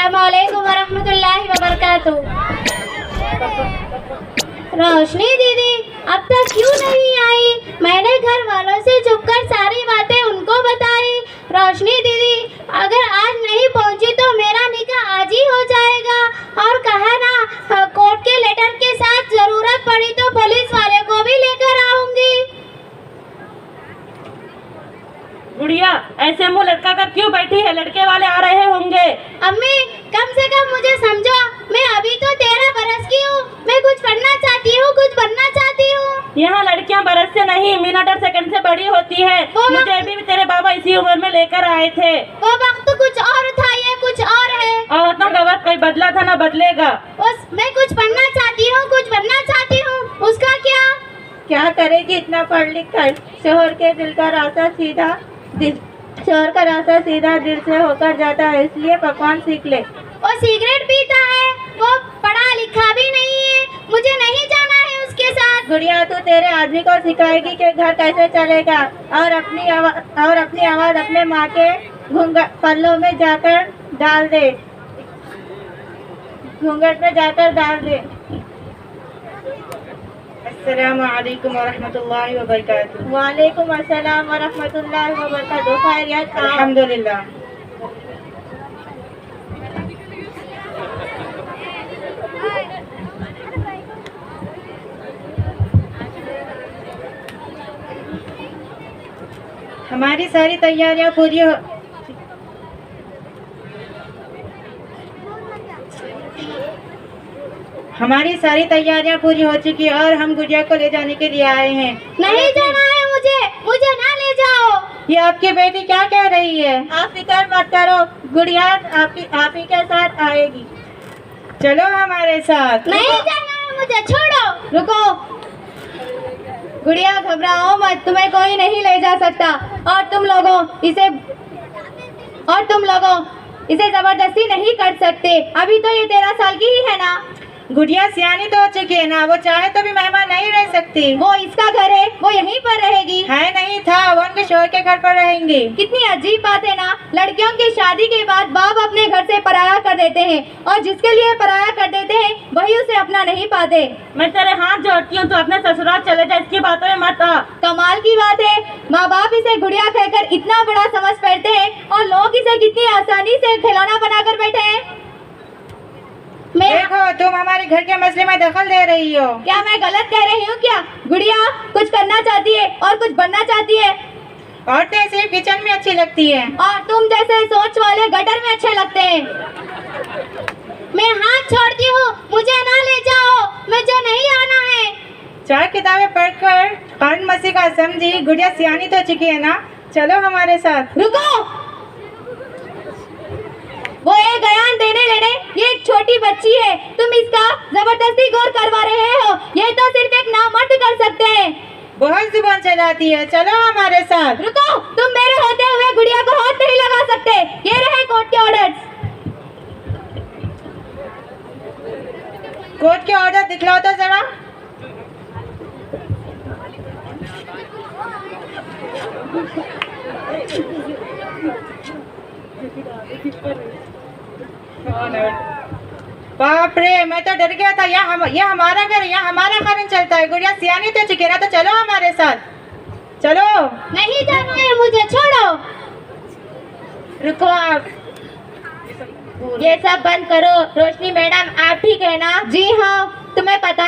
अस्सलामुअलैकुम वरहमतुल्लाहि वबरकातुहू। रोशनी दीदी अब तक क्यों नहीं आई? मैंने घर वालों से छुपकर सारी बातें उनको बताई। रोशनी दीदी अगर आज नहीं पहुंची तो मेरा निकाह आज ही हो जाएगा। और कहा ना कोर्ट के लेटर के साथ जरूरत पड़ी तो पुलिस वाले को भी लेकर आऊंगी। गुड़िया ऐसे मुंह लटका कर क्यों बैठी है? लड़के वाले आ रहे होंगे। अम्मी कम से कम मुझे समझो, मैं अभी तो 13 बरस की हूँ। मैं कुछ पढ़ना चाहती हूँ, कुछ बनना चाहती हूँ। यहाँ लड़कियाँ बरस से नहीं मिनट और सेकंड से बड़ी होती है। मुझे भी तेरे बाबा इसी उम्र में लेकर आए थे। वो वक्त तो कुछ और था, ये कुछ और है। और उतना का वक्त कोई बदला था ना बदलेगा। मैं कुछ पढ़ना चाहती हूँ, कुछ बनना चाहती हूँ, उसका क्या करेगी इतना पढ़ लिख कर? शोहर के दिल का रास्ता सीधा शोहर का रास्ता सीधा दिल से होकर जाता है, इसलिए पकवान सीख ले। वो सिगरेट पीता है, वो पढ़ा लिखा भी नहीं है, मुझे नहीं जाना है उसके साथ। गुड़िया तू तेरे आदमी को सिखाएगी कि घर कैसे चलेगा और अपनी आवाज अपने माँ के पल्लों में जाकर डाल दे, घूंघट में जाकर डाल दे। अस्सलामु अलैकुम वरहमतुल्लाहि वबरकातुहू। वालेकुम अस्सलाम वरहमतुल्लाहि वबरकातुहू। खैरियत? अल्हम्दुलिल्लाह। हमारी सारी तैयारियां पूरी हो हमारी सारी तैयारियां पूरी हो चुकी है और हम गुड़िया को ले जाने के लिए आए हैं। नहीं जाना है मुझे ना ले जाओ। ये आपकी बेटी क्या कह रही है? आप फिक्र मत करो, गुड़िया आप ही के साथ आएगी। चलो हमारे साथ। नहीं जाना है मुझे, छोड़ो। रुको गुड़िया, घबराओ मत, तुम्हें कोई नहीं ले जा सकता। और तुम लोगों इसे जबरदस्ती नहीं कर सकते। अभी तो ये 13 साल की ही है ना। गुड़िया सियानी तो हो चुकी है ना, वो चाहे तो भी मेहमान नहीं रह सकती। वो इसका घर है, वो यहीं पर रहेगी। है नहीं था, वो उनके शोहर के घर पर रहेंगी। कितनी अजीब बात है ना, लड़कियों की शादी के बाद बाप अपने घर से पराया कर देते हैं और जिसके लिए पराया कर देते हैं वही उसे अपना नहीं पाते। मैं तेरे हाथ जोड़ती हूँ, तो अपने ससुराल चले जा, इसकी बातों में मत आ। कमाल की बात है, माँ बाप इसे गुड़िया कहकर इतना बड़ा समझ बैठते हैं और लोग इसे कितनी आसानी से खिलौना बनाकर बैठे हैं। देखो तुम हमारे घर के मसले में दखल दे रही हो। क्या मैं गलत कह रही हूँ क्या? गुड़िया कुछ करना चाहती है और कुछ बनना चाहती है। औरतें सिर्फ किचन में अच्छी लगती है और तुम जैसे सोच वाले गटर में अच्छे लगते हैं। मैं हाथ छोड़ती हूँ, मुझे ना ले जाओ, मुझे नहीं आना है। 4 किताबें पढ़कर कुरान मसीह का समझी, गुड़िया सियानी तो चुकी है ना, चलो हमारे साथ। रुको, वो एक बयान देने लेने, ये एक छोटी बच्ची है, तुम इसका जबरदस्ती गौर करवा रहे हो। ये तो सिर्फ एक नामर्द कर सकते हैं। बहुत जुबान चलाती है, चलो हमारे साथ। रुको, तुम मेरे होते हुए गुड़िया को हाथ नहीं लगा सकते। ये रहे कोर्ट के ऑर्डर्स। कोर्ट के ऑर्डर दिखलाओ तो जरा। बाप रे, मैं तो डर गया था। यह हमारा घर है, यहाँ हमारा कानून चलता है। गुड़िया सियानी तो चुकी है ना, तो चलो हमारे साथ, चलो। नहीं जाना है मुझे, छोड़ो। रुको आप, ये सब बंद करो। रोशनी मैडम आप ठीक है ना? जी हाँ। तुम्हें पता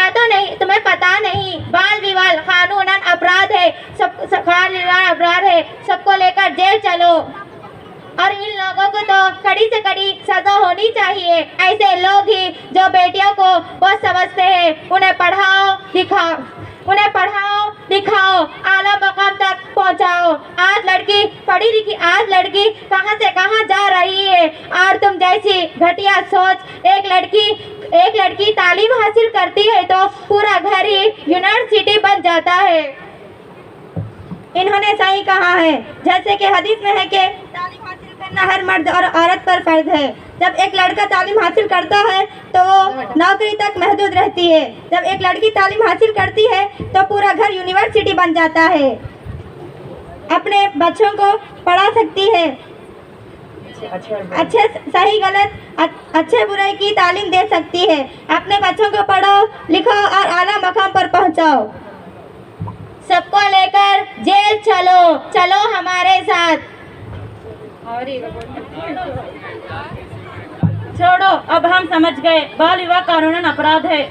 तो नहीं बाल विवाह कानूनन अपराध है, सबको लेकर जेल चलो। और इन लोगों को तो कड़ी से कड़ी सजा होनी चाहिए। ऐसे लोग ही जो बेटियों को बहुत समझते हैं, उन्हें पढ़ाओ लिखाओ, आला मकाम तक पहुंचाओ। आज लड़की पढ़ी लिखी, आज लड़की कहां से कहां जा रही है। और तुम जैसी घटिया सोच, एक लड़की तालीम हासिल करती है तो पूरा घर ही यूनिवर्सिटी बन जाता है। इन्होंने सही कहा है, जैसे कि हदीस में है कि तालीम हासिल करना हर मर्द और औरत पर फर्ज है। जब एक लड़का तालीम हासिल करता है तो नौकरी तक महदूद रहती है। जब एक लड़की तालीम हासिल करती है तो पूरा घर यूनिवर्सिटी बन जाता है, अपने बच्चों को पढ़ा सकती है। अच्छे सही गलत अच्छे बुराई की तालीम दे सकती है। अपने बच्चों को पढ़ो लिखो और आला मकाम पर पहुंचाओ। सबको लेकर जेल चलो, चलो हमारे साथ। छोड़ो, अब हम समझ गए बाल विवाह कानूनन अपराध है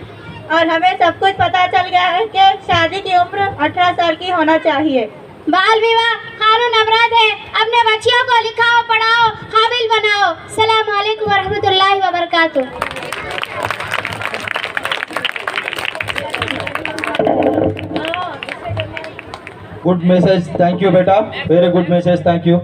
और हमें सब कुछ पता चल गया है कि शादी की उम्र 18 साल की होना चाहिए। बाल विवाह कानून अपराध है। अपने बच्चियों को लिखाओ, पढ़ाओ, काबिल बनाओ। सलाम अलैकुम वरहमतुल्लाहि वबरकातुह। गुड मैसेज, थैंक यू बेटा, very good message, thank you.